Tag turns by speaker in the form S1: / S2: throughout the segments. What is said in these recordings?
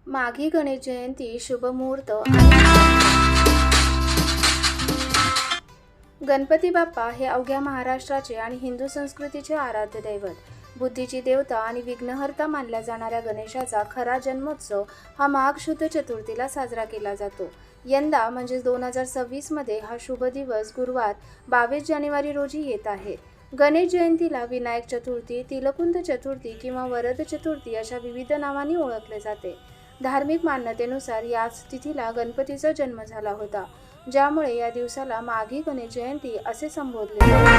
S1: माघी गणेश जयंती शुभ मुहूर्त गणपती बाप्पा हे अवघ्या महाराष्ट्राचे आणि हिंदू संस्कृतीचे आराध्य दैवत, बुद्धीची देवता आणि विघ्नहर्ता मानल्या जाणाऱ्या गणेशाचा खरा जन्मोत्सव हा माघ शुद्ध चतुर्थीला साजरा केला जातो. यंदा म्हणजे 2026 मध्ये हा शुभ दिवस गुरुवार 22 जानेवारी रोजी येत आहे. गणेश जयंतीला विनायक चतुर्थी, तिलकुंद चतुर्थी किंवा वरद चतुर्थी अशा विविध नावांनी ओळखले जाते. धार्मिक मान्यतेनुसार याच तिथीला गणपतीचा जन्म झाला होता, ज्यामुळे या दिवसाला माघी गणेश जयंती असे संबोधले जाते.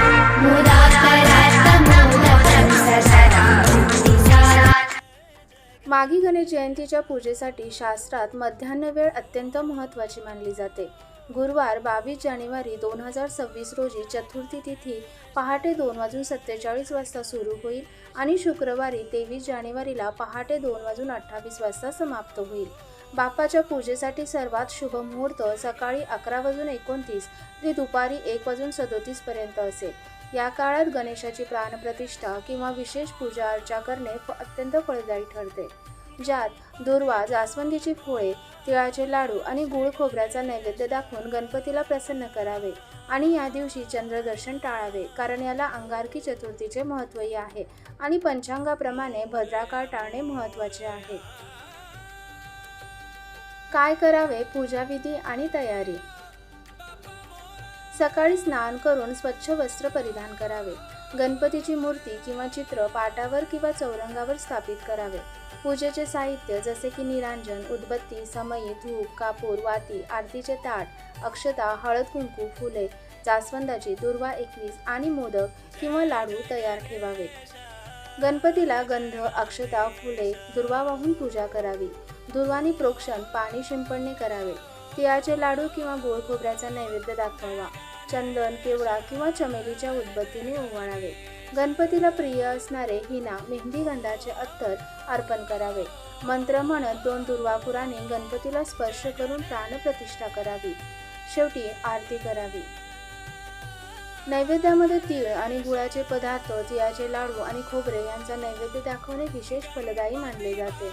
S1: माघी गणेश जयंतीच्या पूजेसाठी शास्त्रात मध्यान्ह वेळ अत्यंत महत्त्वाची मानली जाते. गुरुवार 22 जानेवारी 2026 रोजी चतुर्थी तिथी पहाटे 2:47 वाजता सुरू होईल आणि शुक्रवारी 23 जानेवारीला पहाटे 2:28 वाजता समाप्त होईल. बाप्पाच्या पूजेसाठी सर्वात शुभ मुहूर्त सकाळी 11:29 ते दुपारी 1:37 पर्यंत असेल. या काळात गणेशाची प्राणप्रतिष्ठा किंवा विशेष पूजा अर्चा करणे अत्यंत फळदायी ठरते, ज्यात दुर्वा, जास्वंदीची फुले, तिळाचे लाडू आणि गूळ खोबऱ्याचा नैवेद्य दाखवून गणपतीला प्रसन्न करावे आणि या दिवशी चंद्रदर्शन टाळावे, कारण याला अंगारकी चतुर्थीचे महत्त्वही आहे आणि पंचांगाप्रमाणे भद्राकाळ टाळणे महत्त्वाचे आहे. काय करावे? पूजाविधी आणि तयारी. सकाळी स्नान करून स्वच्छ वस्त्र परिधान करावे. गणपतीची मूर्ती किंवा चित्र पाटावर किंवा चौरंगावर स्थापित करावे. पूजेचे साहित्य जसे की निरांजन, उदबत्ती, समई, धूप, कापूर, वाती, आरतीचे ताट, अक्षता, हळद कुंकू, फुले, जास्वंदाची, दुर्वा 21 आणि मोदक किंवा लाडू तयार ठेवावेत. गणपतीला गंध, अक्षता, फुले, दुर्वा वाहून पूजा करावी. दुर्वानी प्रोक्षण, पाणी शिंपडणे करावे. तिळाचे लाडू किंवा गोड खोबऱ्याचा नैवेद्य दाखवावा. चंदन, केवडा किंवा चमेलीच्या उदबत्तीने ओवाळावे. गणपतीला प्रिय असणारे हिना, मेहंदी गंधाचे अत्तर अर्पण करावे. मंत्र म्हणत 2 दुर्वापुराने गणपतीला स्पर्श करून प्राणप्रतिष्ठा करावी. शेवटी आरती करावी. नैवेद्यामध्ये तीळ आणि गुळाचे पदार्थ, तिळाचे लाडू आणि खोबरे यांचा नैवेद्य दाखवणे विशेष फलदायी मानले जाते.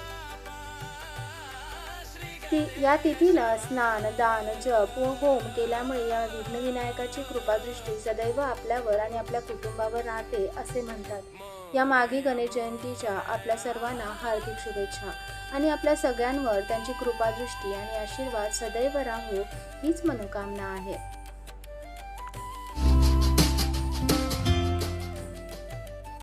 S1: या तिथीला स्नान, दान, जप व होम केल्यामुळे या विघ्नविनायकाची कृपादृष्टी सदैव आपल्यावर आणि आपल्या कुटुंबावर राहते असे म्हणतात. या माघी गणेश जयंतीच्या आपल्या सर्वांना हार्दिक शुभेच्छा आणि आपल्या सगळ्यांवर त्यांची कृपादृष्टी आणि आशीर्वाद सदैव राहो हीच मनोकामना आहे.